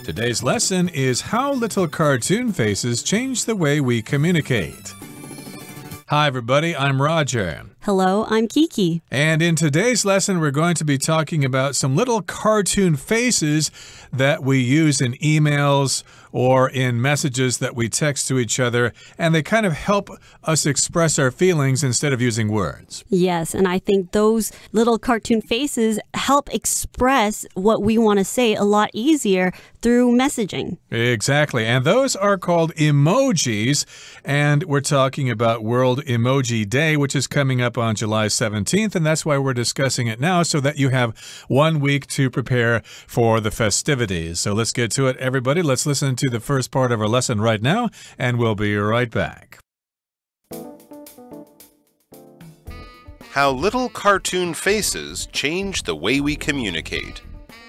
Today's lesson is how little cartoon faces change the way we communicate. Hi, everybody. I'm Roger. Hello, I'm Kiki. And in today's lesson, we're going to be talking about some little cartoon faces that we use in emails or in messages that we text to each other, and they kind of help us express our feelings instead of using words. Yes, and I think those little cartoon faces help express what we want to say a lot easier through messaging. Exactly, and those are called emojis, and we're talking about World Emoji Day, which is coming up on July 17th, and that's why we're discussing it now, so that you have 1 week to prepare for the festivities. So let's get to it, everybody. Let's listen to the first part of our lesson right now, and we'll be right back. How little cartoon faces change the way we communicate.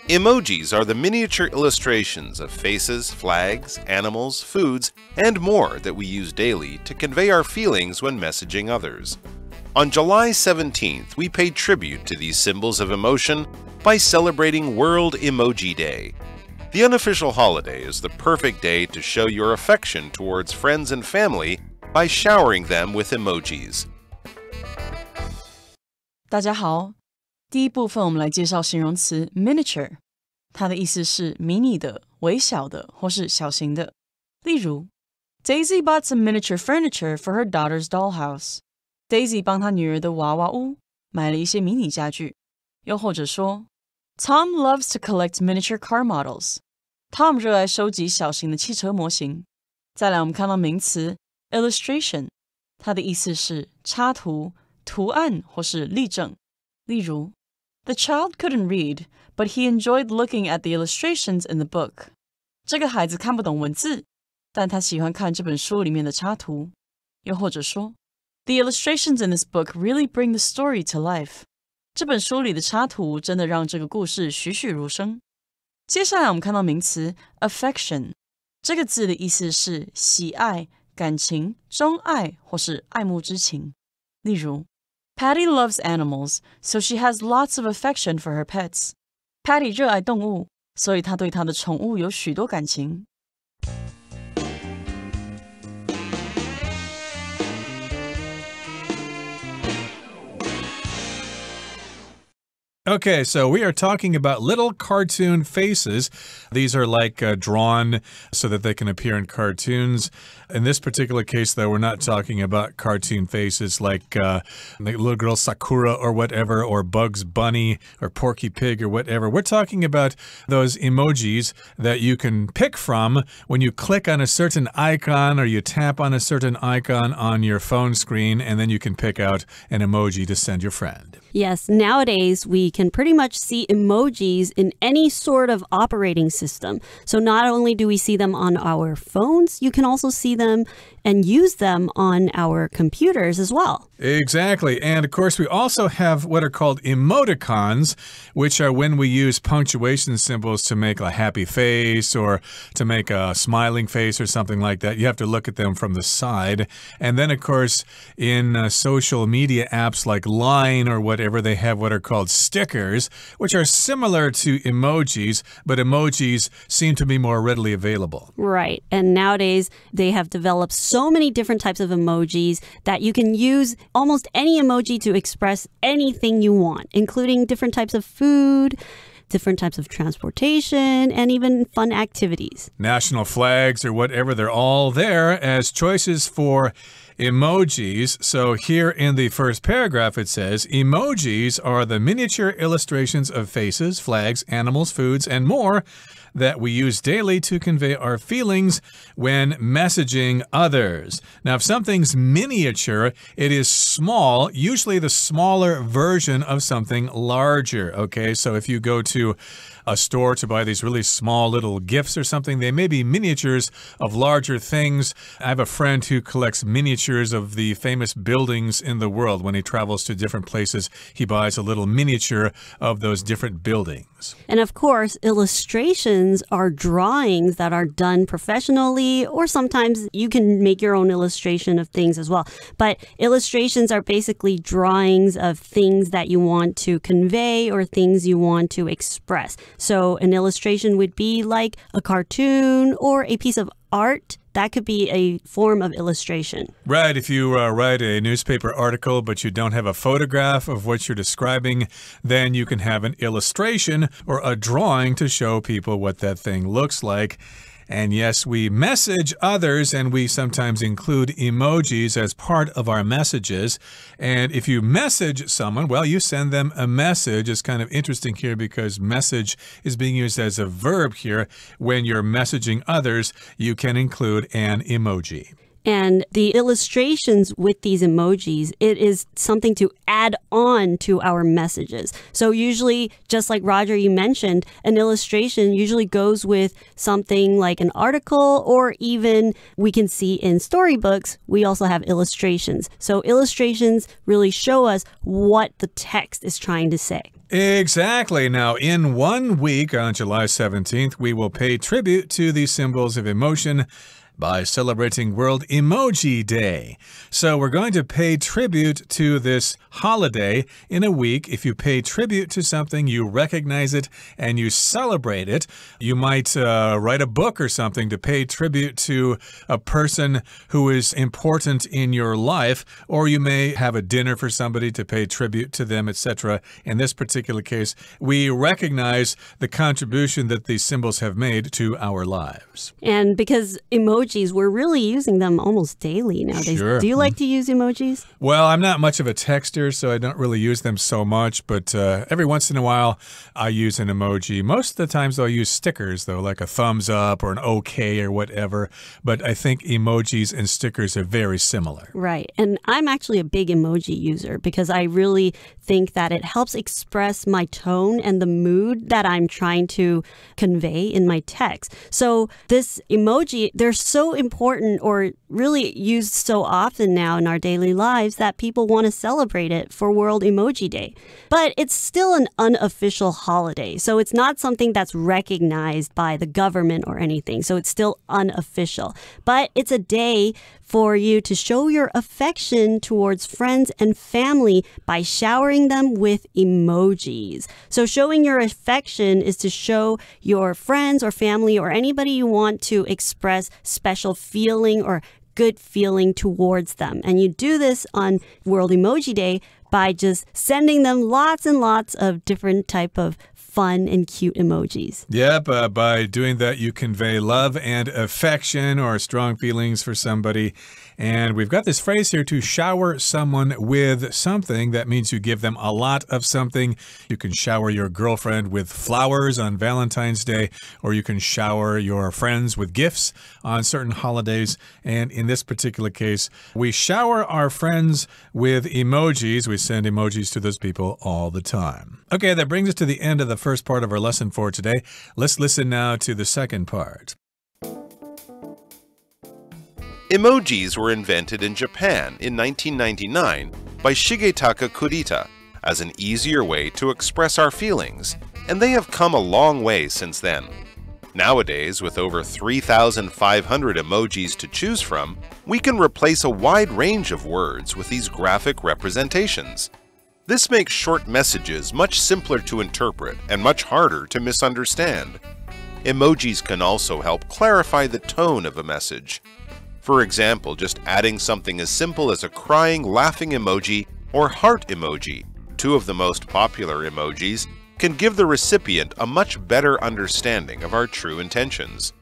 Emojis are the miniature illustrations of faces, flags, animals, foods, and more that we use daily to convey our feelings when messaging others. On July 17th, we pay tribute to these symbols of emotion by celebrating World Emoji Day. The unofficial holiday is the perfect day to show your affection towards friends and family by showering them with emojis. 大家好，第一部分我们来介绍形容词 miniature， 它的意思是迷你的、微小的或是小型的。例如 Daisy bought some miniature furniture for her daughter's dollhouse. Daisy 帮她女儿的娃娃屋买了一些迷你家具。又或者说 Tom loves to collect miniature car models. Tom 热爱收集小型的汽车模型。再来我们看到名词 illustration， 它的意思是插图、图案或是例证。例如 The child couldn't read, but he enjoyed looking at the illustrations in the book. 这个孩子看不懂文字，但他喜欢看这本书里面的插图。又或者说 The illustrations in this book really bring the story to life. 这本书里的插图真的让这个故事栩栩如生。接下来我们看到名词 affection， 这个字的意思是喜爱、感情、钟爱或是爱慕之情。例如 Patty loves animals, so she has lots of affection for her pets. Patty 热爱动物，所以她对她的宠物有许多感情。Okay, so we are talking about little cartoon faces. These are like drawn so that they can appear in cartoons. In this particular case, though, we're not talking about cartoon faces like the little girl Sakura or whatever, or Bugs Bunny or Porky Pig or whatever. We're talking about those emojis that you can pick from when you click on a certain icon or you tap on a certain icon on your phone screen, and then you can pick out an emoji to send your friend. Yes, nowadays we can pretty much see emojis in any sort of operating system. So not only do we see them on our phones, you can also see them and use them on our computers as well. Exactly. And of course, we also have what are called emoticons, which are when we use punctuation symbols to make a happy face or to make a smiling face or something like that. You have to look at them from the side. And then, of course, in social media apps like Line or whatever, they have what are called stickers, which are similar to emojis, but emojis seem to be more readily available. Right. And nowadays, they have developed so many different types of emojis that you can use almost any emoji to express anything you want, including different types of food, different types of transportation, and even fun activities. National flags or whatever, they're all there as choices for emojis. So here in the first paragraph it says, emojis are the miniature illustrations of faces, flags, animals, foods, and more that we use daily to convey our feelings when messaging others. Now, if something's miniature, it is small, usually the smaller version of something larger, okay? So if you go to a store to buy these really small little gifts or something, they may be miniatures of larger things. I have a friend who collects miniatures of the famous buildings in the world. When he travels to different places, he buys a little miniature of those different buildings. illustrations. And of course, illustrations are drawings that are done professionally, or sometimes you can make your own illustration of things as well. But illustrations are basically drawings of things that you want to convey or things you want to express. So an illustration would be like a cartoon or a piece of art. That could be a form of illustration. Right. If you write a newspaper article, but you don't have a photograph of what you're describing, then you can have an illustration or a drawing to show people what that thing looks like. And yes, we message others and we sometimes include emojis as part of our messages. And if you message someone, well, you send them a message. It's kind of interesting here because message is being used as a verb here. When you're messaging others, you can include an emoji. And the illustrations with these emojis, it is something to add on to our messages. So usually, just like Roger, you mentioned, an illustration usually goes with something like an article, or even we can see in storybooks, we also have illustrations. So illustrations really show us what the text is trying to say. Exactly. Now, in 1 week, on July 17th, we will pay tribute to the symbols of emotion by celebrating World Emoji Day. So we're going to pay tribute to this holiday in a week. If you pay tribute to something, you recognize it and you celebrate it. You might write a book or something to pay tribute to a person who is important in your life, or you may have a dinner for somebody to pay tribute to them, etc. In this particular case, we recognize the contribution that these symbols have made to our lives. And because emojis, we're really using them almost daily nowadays. Sure. Do you like to use emojis? Well, I'm not much of a texter, so I don't really use them so much. But every once in a while, I use an emoji. Most of the times, I'll use stickers, though, like a thumbs up or an okay or whatever. But I think emojis and stickers are very similar. Right. And I'm actually a big emoji user because I really think that it helps express my tone and the mood that I'm trying to convey in my text. So this emoji, they're so important, or really used so often now in our daily lives, that people want to celebrate it for World Emoji Day. But it's still an unofficial holiday, so it's not something that's recognized by the government or anything. So it's still unofficial. But it's a day for you to show your affection towards friends and family by showering them with emojis. So showing your affection is to show your friends or family or anybody you want to express special feeling or good feeling towards them. And you do this on World Emoji Day by just sending them lots and lots of different type of fun and cute emojis. Yep, by doing that, you convey love and affection or strong feelings for somebody. And we've got this phrase here, to shower someone with something. That means you give them a lot of something. You can shower your girlfriend with flowers on Valentine's Day, or you can shower your friends with gifts on certain holidays. And in this particular case, we shower our friends with emojis. We send emojis to those people all the time. Okay, that brings us to the end of the first part of our lesson for today. Let's listen now to the second part. Emojis were invented in Japan in 1999 by Shigetaka Kurita as an easier way to express our feelings, and they have come a long way since then. Nowadays, with over 3,500 emojis to choose from, we can replace a wide range of words with these graphic representations. This makes short messages much simpler to interpret and much harder to misunderstand. Emojis can also help clarify the tone of a message. For example, just adding something as simple as a crying, laughing emoji or heart emoji, two of the most popular emojis, can give the recipient a much better understanding of our true intentions.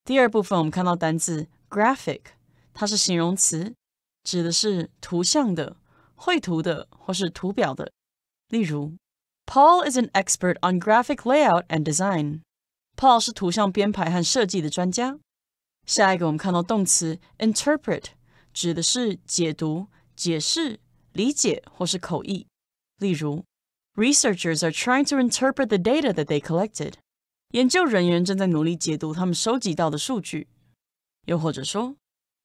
第二部分我们看到单字 graphic， 它是形容词，指的是图像的、绘图的或是图表的。例如 Paul is an expert on graphic layout and design. Paul 是图像编排和设计的专家。下一个我们看到动词 interpret， 指的是解读、解释、理解或是口译。例如 Researchers are trying to interpret the data that they collected. 研究人员正在努力解读他们收集到的数据。又或者说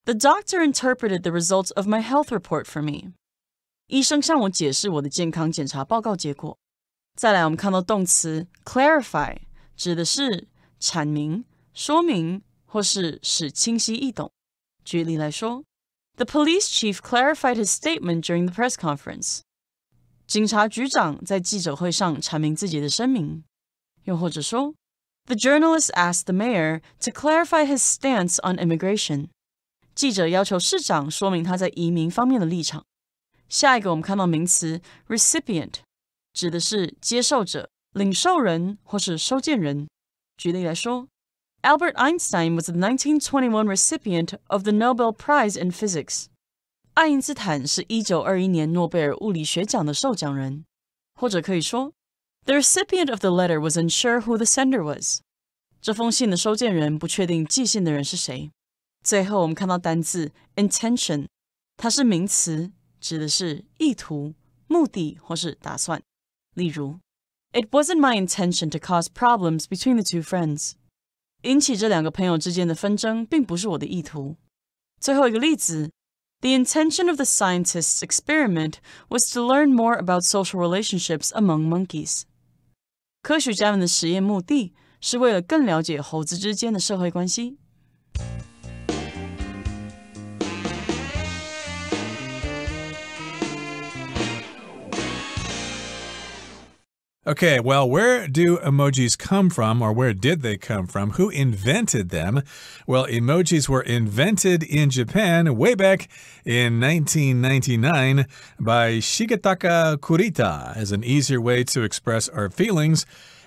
The doctor interpreted the results of my health report for me. 医生向我解释我的健康检查报告结果。再来我们看到动词 clarify 指的是阐明、说明或是使清晰易懂。举例来说 The police chief clarified his statement during the press conference. 警察局长在记者会上阐明自己的声明。又或者说 The journalist asked the mayor to clarify his stance on immigration. 记者要求市长说明他在移民方面的立场。下一个我们看到名词 recipient 指的是接受者、领受人或是收件人。举例来说 Albert Einstein was the 1921 recipient of the Nobel Prize in Physics. 爱因斯坦是1921年诺贝尔物理学奖的受奖人。或者可以说 The recipient of the letter was unsure who the sender was. 这封信的收件人不确定寄信的人是谁。最后我们看到单字 intention 它是名词，指的是意图、目的或是打算。例如 It wasn't my intention to cause problems between the two friends. 引起这两个朋友之间的纷争并不是我的意图。最后一个例子 The intention of the scientists' experiment was to learn more about social relationships among monkeys. 科学家们的实验目的是为了更了解猴子之间的社会关系。Okay, well, where do emojis come from, or where did they come from? Who invented them? Well, emojis were invented in Japan way back in 1999 by Shigetaka Kurita as an easier way to express our feelings.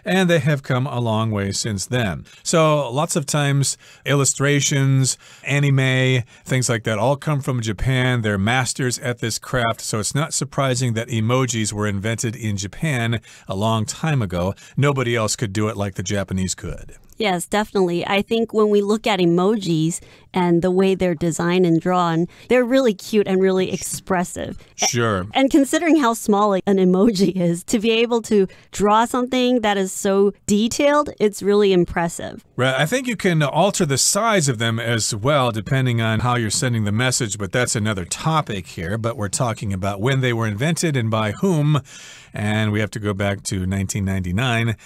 And they have come a long way since then. So lots of times illustrations, anime, things like that all come from Japan. They're masters at this craft. So it's not surprising that emojis were invented in Japan a long time ago. Nobody else could do it like the Japanese could. Yes, definitely. I think when we look at emojis and the way they're designed and drawn, they're really cute and really expressive. Sure. And considering how small an emoji is, to be able to draw something that is so detailed, it's really impressive. Right. I think you can alter the size of them as well, depending on how you're sending the message, but that's another topic here. But we're talking about when they were invented and by whom, and we have to go back to 1999.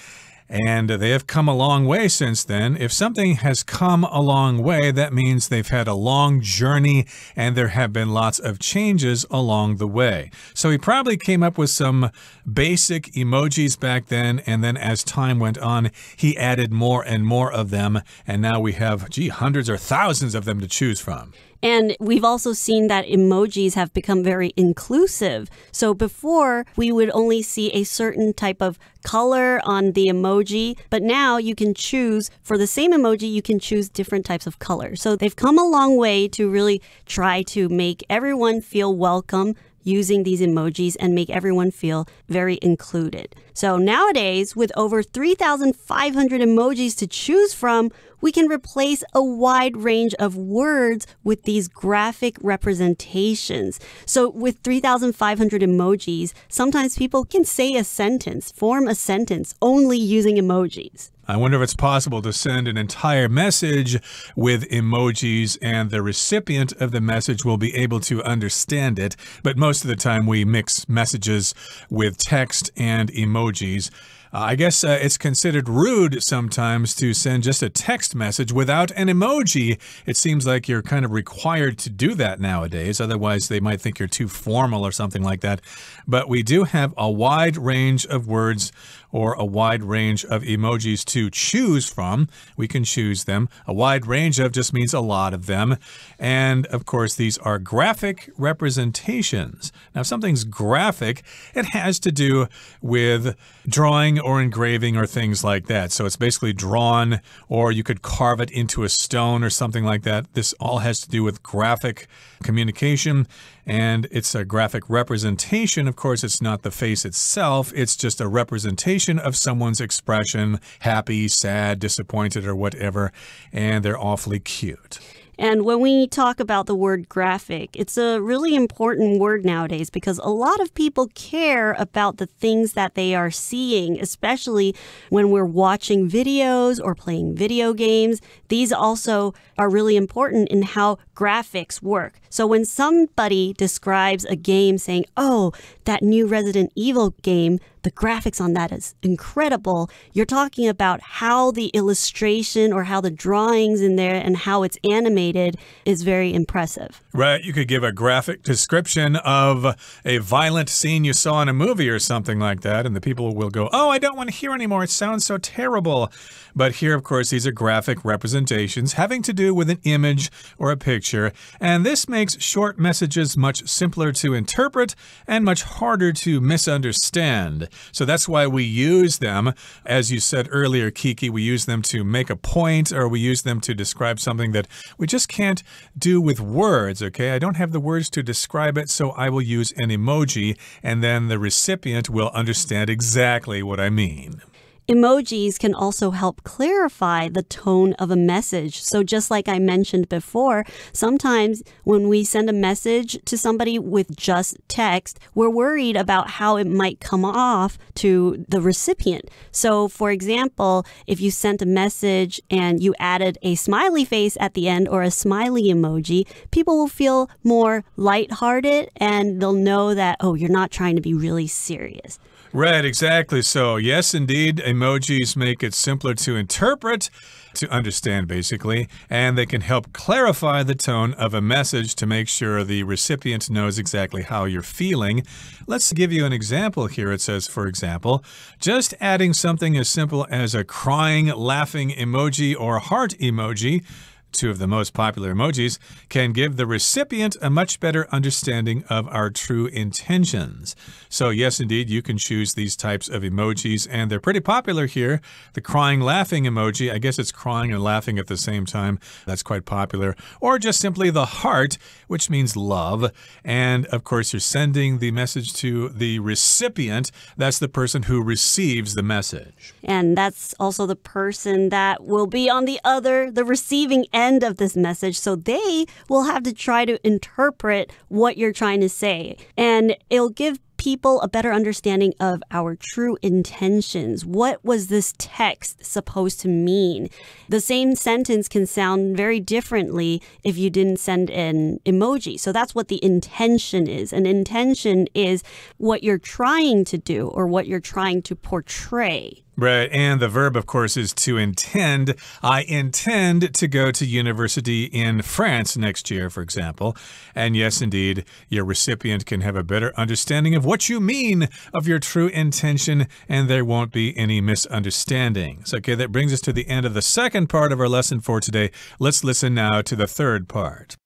And they have come a long way since then. If something has come a long way, that means they've had a long journey and there have been lots of changes along the way. So he probably came up with some basic emojis back then, and then as time went on, he added more and more of them. And now we have, hundreds or thousands of them to choose from. And we've also seen that emojis have become very inclusive. So before, we would only see a certain type of color on the emoji, but now you can choose, for the same emoji, you can choose different types of colors. So they've come a long way to really try to make everyone feel welcome using these emojis and make everyone feel very included. So nowadays, with over 3,500 emojis to choose from, we can replace a wide range of words with these graphic representations. So with 3,500 emojis, sometimes people can say a sentence, form a sentence, only using emojis. I wonder if it's possible to send an entire message with emojis and the recipient of the message will be able to understand it. But most of the time we mix messages with text and emojis. I guess it's considered rude sometimes to send just a text message without an emoji. It seems like you're kind of required to do that nowadays. Otherwise, they might think you're too formal or something like that. But we do have a wide range of words or a wide range of emojis to choose from. We can choose them. A wide range of just means a lot of them. And of course, these are graphic representations. Now, if something's graphic, it has to do with drawing or engraving or things like that. So it's basically drawn, or you could carve it into a stone or something like that. This all has to do with graphic communication, and it's a graphic representation. Of course, it's not the face itself. It's just a representation of someone's expression, happy, sad, disappointed, or whatever, and they're awfully cute. And when we talk about the word graphic, it's a really important word nowadays because a lot of people care about the things that they are seeing, especially when we're watching videos or playing video games. These also are really important in how graphics work. So when somebody describes a game saying, oh, that new Resident Evil game, the graphics on that is incredible, you're talking about how the illustration or how the drawings in there and how it's animated is very impressive. Right. You could give a graphic description of a violent scene you saw in a movie or something like that, and the people will go, oh, I don't want to hear anymore. It sounds so terrible. But here, of course, these are graphic representations having to do with an image or a picture, and this makes short messages much simpler to interpret and much harder to misunderstand. So that's why we use them. As you said earlier, Kiki, we use them to make a point, or we use them to describe something that we just can't do with words, okay? I don't have the words to describe it, so I will use an emoji, and then the recipient will understand exactly what I mean. Emojis can also help clarify the tone of a message. So just like I mentioned before, sometimes when we send a message to somebody with just text, we're worried about how it might come off to the recipient. So for example, if you sent a message and you added a smiley face at the end or a smiley emoji, people will feel more lighthearted and they'll know that, oh, you're not trying to be really serious. Right, exactly. So, yes, indeed, emojis make it simpler to interpret, to understand, basically, and they can help clarify the tone of a message to make sure the recipient knows exactly how you're feeling. Let's give you an example here. It says, for example, just adding something as simple as a crying, laughing emoji or heart emoji, two of the most popular emojis, can give the recipient a much better understanding of our true intentions. So yes, indeed, you can choose these types of emojis, and they're pretty popular here. The crying, laughing emoji, I guess it's crying and laughing at the same time. That's quite popular. Or just simply the heart, which means love. And of course, you're sending the message to the recipient. That's the person who receives the message. And that's also the person that will be on the receiving end of this message. So they will have to try to interpret what you're trying to say. And it'll give people a better understanding of our true intentions. What was this text supposed to mean? The same sentence can sound very differently if you didn't send an emoji. So that's what the intention is. An intention is what you're trying to do or what you're trying to portray. Right, and the verb, of course, is to intend. I intend to go to university in France next year, for example. And yes, indeed, your recipient can have a better understanding of what you mean of your true intention, and there won't be any misunderstandings. Okay, that brings us to the end of the second part of our lesson for today. Let's listen now to the third part.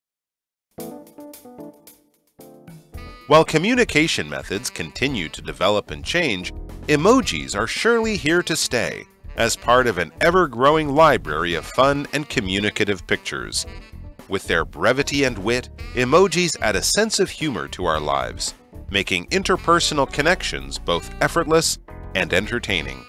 While communication methods continue to develop and change, emojis are surely here to stay as part of an ever-growing library of fun and communicative pictures. With their brevity and wit, emojis add a sense of humor to our lives, making interpersonal connections both effortless and entertaining.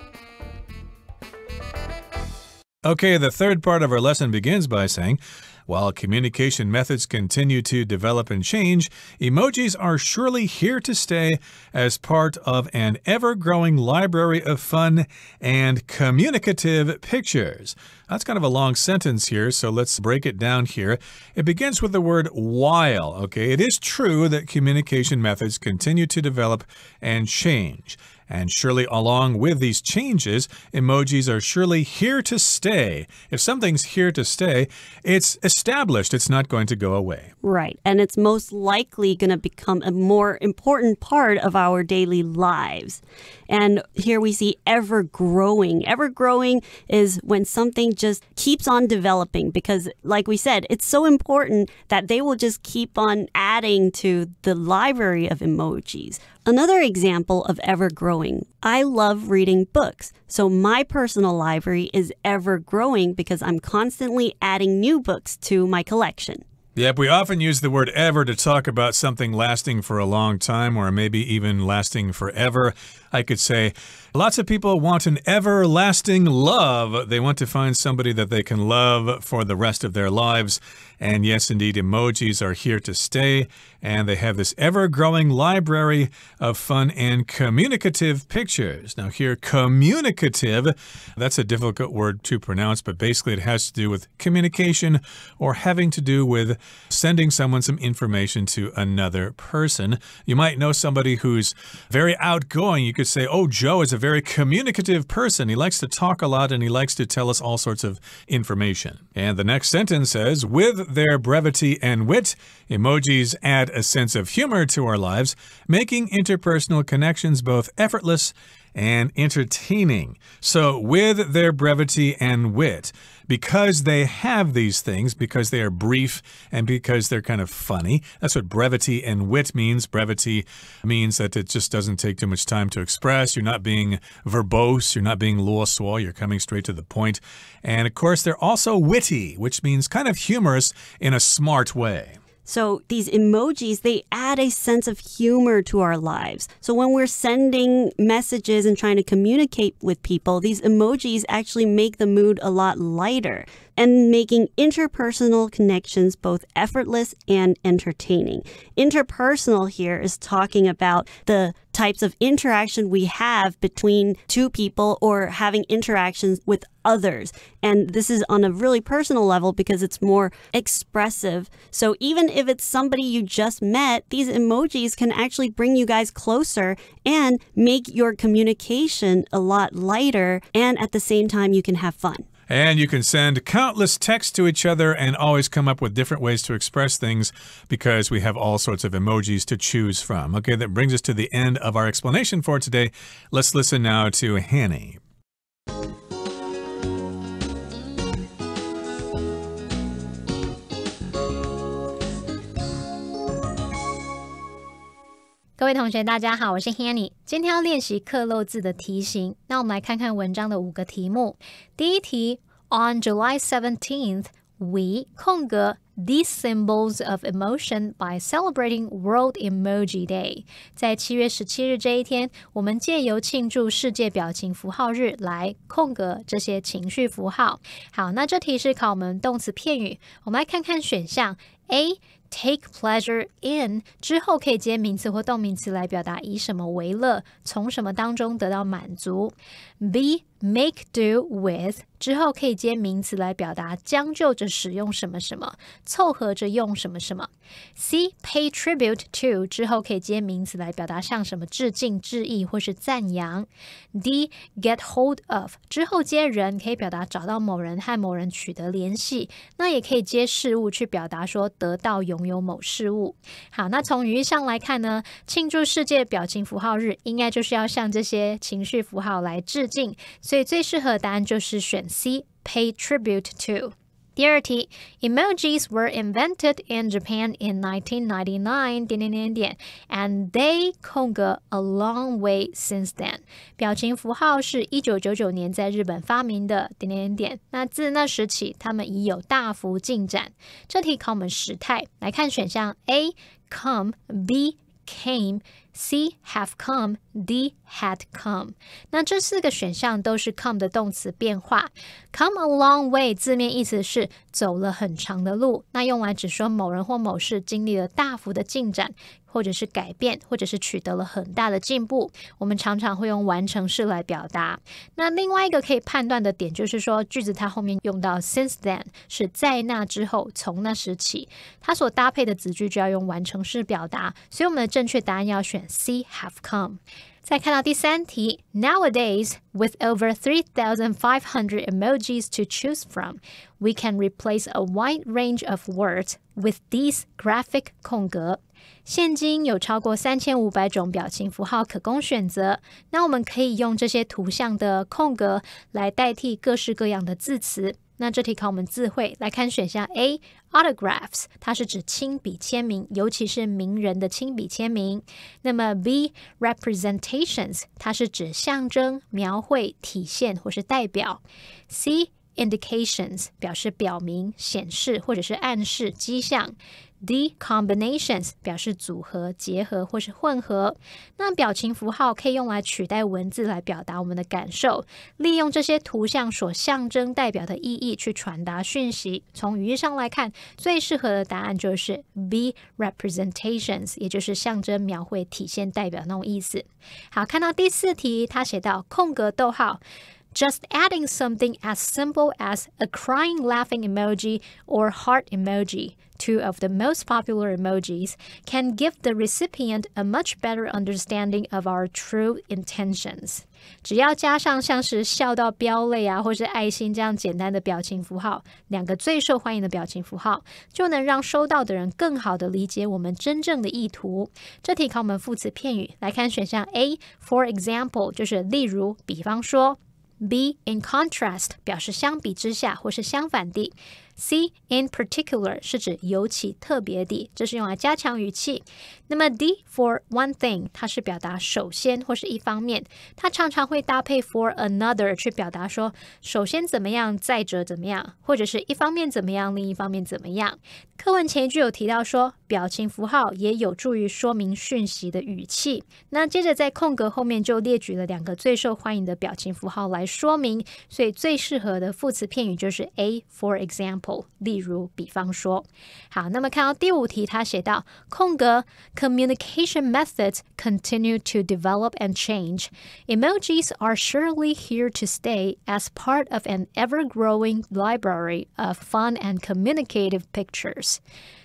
Okay, the third part of our lesson begins by saying, while communication methods continue to develop and change, emojis are surely here to stay as part of an ever-growing library of fun and communicative pictures. That's kind of a long sentence here, so let's break it down here. It begins with the word while, okay? It is true that communication methods continue to develop and change. And surely along with these changes, emojis are surely here to stay. If something's here to stay, it's established. It's not going to go away. Right. And it's most likely going to become a more important part of our daily lives. And here we see ever-growing. Ever-growing is when something just keeps on developing because, like we said, it's so important that they will just keep on adding to the library of emojis. Another example of ever-growing. I love reading books. So my personal library is ever-growing because I'm constantly adding new books to my collection. Yep, we often use the word ever to talk about something lasting for a long time or maybe even lasting forever. I could say, lots of people want an everlasting love. They want to find somebody that they can love for the rest of their lives. And yes, indeed, emojis are here to stay. And they have this ever-growing library of fun and communicative pictures. Now here, communicative, that's a difficult word to pronounce, but basically it has to do with communication or having to do with sending someone some information to another person. You might know somebody who's very outgoing. You could say, oh, Joe is a very communicative person. He likes to talk a lot and he likes to tell us all sorts of information. And the next sentence says, with their brevity and wit, emojis add a sense of humor to our lives, making interpersonal connections both effortless and entertaining. So, with their brevity and wit, because they have these things, because they are brief and because they're kind of funny, that's what brevity and wit means. Brevity means that it just doesn't take too much time to express. You're not being verbose. You're not being 啰嗦. You're coming straight to the point. And, of course, they're also witty, which means kind of humorous in a smart way. So these emojis, they add a sense of humor to our lives. So when we're sending messages and trying to communicate with people, these emojis actually make the mood a lot lighter and making interpersonal connections both effortless and entertaining. Interpersonal here is talking about the types of interaction we have between two people or having interactions with others. And this is on a really personal level because it's more expressive. So even if it's somebody you just met, these emojis can actually bring you guys closer and make your communication a lot lighter. And at the same time, you can have fun. And you can send countless texts to each other and always come up with different ways to express things because we have all sorts of emojis to choose from. Okay, that brings us to the end of our explanation for today. Let's listen now to Hanny. 各位同学大家好，我是 Hanny。 今天要练习克漏字的题型，那我们来看看文章的5个题目。第一题 On July 17th, we 空格 these symbols of emotion by celebrating World Emoji Day. 在7月17日这一天，我们借由庆祝世界表情符号日来空格这些情绪符号。好，那这题是考我们动词片语，我们来看看选项 A。Take pleasure in 之后可以接名词或动名词来表达以什么为乐，从什么当中得到满足。B. Make do with 之后可以接名词来表达将就着使用什么什么，凑合着用什么什么。C. Pay tribute to 之后可以接名词来表达向什么致敬、致意或是赞扬。D. Get hold of 之后接人可以表达找到某人和某人取得联系，那也可以接事物去表达说得到拥有某事物。好，那从语义上来看呢，庆祝世界表情符号日应该就是要向这些情绪符号来致敬，所以最适合的答案就是选 C, pay tribute to。 第二题 Emojis were invented in Japan in 1999... and they 空格 a long way since then. 表情符号是1999年在日本发明的... 那自那时起他们已有大幅进展。这题考我们时态，来看选项 A, come, B, came, C, have come, D, had come. 那这4个选项都是 come 的动词变化。 Come a long way 字面意思是走了很长的路，那用来只说某人或某事经历了大幅的进展，或者是改变，或者是取得了很大的进步，我们常常会用完成式来表达。那另外一个可以判断的点就是说，句子它后面用到 since then 是在那之后，从那时起，它所搭配的子句就要用完成式表达，所以我们的正确答案要选 C, have come。 再看到第3题 Nowadays, with over 3,500 emojis to choose from, we can replace a wide range of words with these graphic 空格。现今有超过3500种表情符号可供选择，那我们可以用这些图像的空格来代替各式各样的字词。那这题考我们字汇，来看选项 A, autographs 它是指亲笔签名，尤其是名人的亲笔签名。那么 B, representations 它是指象征、描绘、体现或是代表。C, indications 表示表明、显示或者是暗示、迹象。D combinations 表示组合、结合或是混合。那表情符号可以用来取代文字来表达我们的感受，利用这些图像所象征代表的意义去传达讯息。从语义上来看，最适合的答案就是 B representations， 也就是象征、描绘、体现、代表那种意思。好，看到第4题，他写到空格逗号Just adding something as simple as a crying laughing emoji or heart emoji, 2 of the most popular emojis, can give the recipient a much better understanding of our true intentions. 只要加上像是笑到飙泪啊，或是爱心这样简单的表情符号，2个最受欢迎的表情符号，就能让收到的人更好的理解我们真正的意图。这题考我们副词片语，来看选项 A, for example 就是例如，比方说。B, in contrast 表示相比之下或是相反地。C, in particular 是指尤其特别地，这是用来加强语气。那么 D, for one thing 它是表达首先或是一方面，它常常会搭配 for another 去表达说首先怎么样，再者怎么样，或者是一方面怎么样，另一方面怎么样。课文前一句有提到说表情符号也有助于说明讯息的语气，那接着在空格后面就列举了2个最受欢迎的表情符号来说明，所以最适合的副词片语就是 A, for example 例如，比方说。好，那么看到第5题，他写到空格 Communication methods continue to develop and change. Emojis are surely here to stay as part of an ever-growing library of fun and communicative pictures.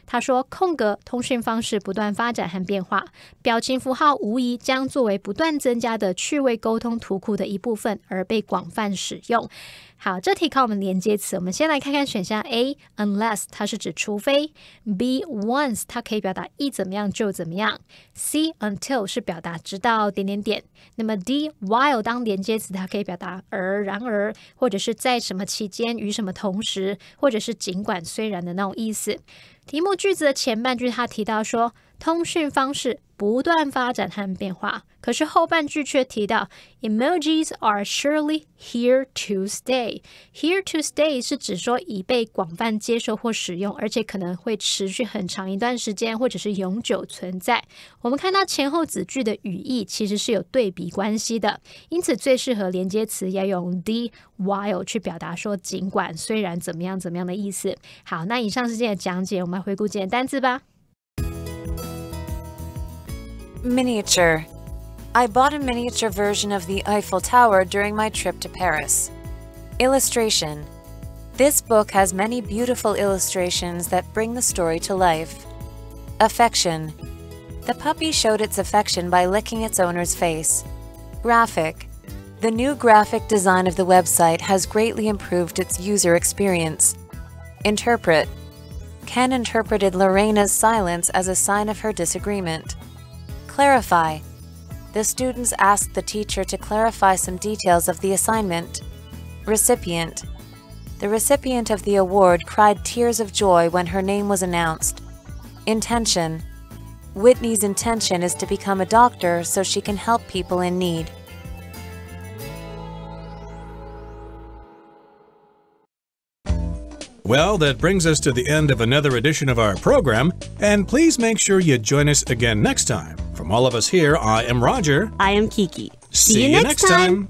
他说空格通讯方式不断发展和变化，表情符号无疑将作为不断增加的趣味沟通图库的一部分而被广泛使用。好，这题考我们连接词，我们先来看看选项 A, unless 它是指除非。 B, once 它可以表达一怎么样就怎么样。 C, until 是表达直到点点点。那么 D, while 当连接词，它可以表达而、然而，或者是在什么期间、与什么同时，或者是尽管、虽然的那种意思。题目句子的前半句他提到说通讯方式不断发展和变化，可是后半句却提到 Emojis are surely here to stay. Here to stay 是指说已被广泛接受或使用，而且可能会持续很长一段时间，或者是永久存在。我们看到前后子句的语义其实是有对比关系的，因此最适合连接词要用 D while 去表达说尽管、虽然怎么样怎么样的意思。好，那以上是今天的讲解，我们来回顾今天的单字吧。Miniature. I bought a miniature version of the Eiffel Tower during my trip to Paris. Illustration. This book has many beautiful illustrations that bring the story to life. Affection. The puppy showed its affection by licking its owner's face. Graphic. The new graphic design of the website has greatly improved its user experience. Interpret. Ken interpreted Lorena's silence as a sign of her disagreement. Clarify. The students asked the teacher to clarify some details of the assignment. Recipient. The recipient of the award cried tears of joy when her name was announced. Intention. Whitney's intention is to become a doctor so she can help people in need. Well, that brings us to the end of another edition of our program, and please make sure you join us again next time. From all of us here, I am Roger. I am Kiki. See you next time.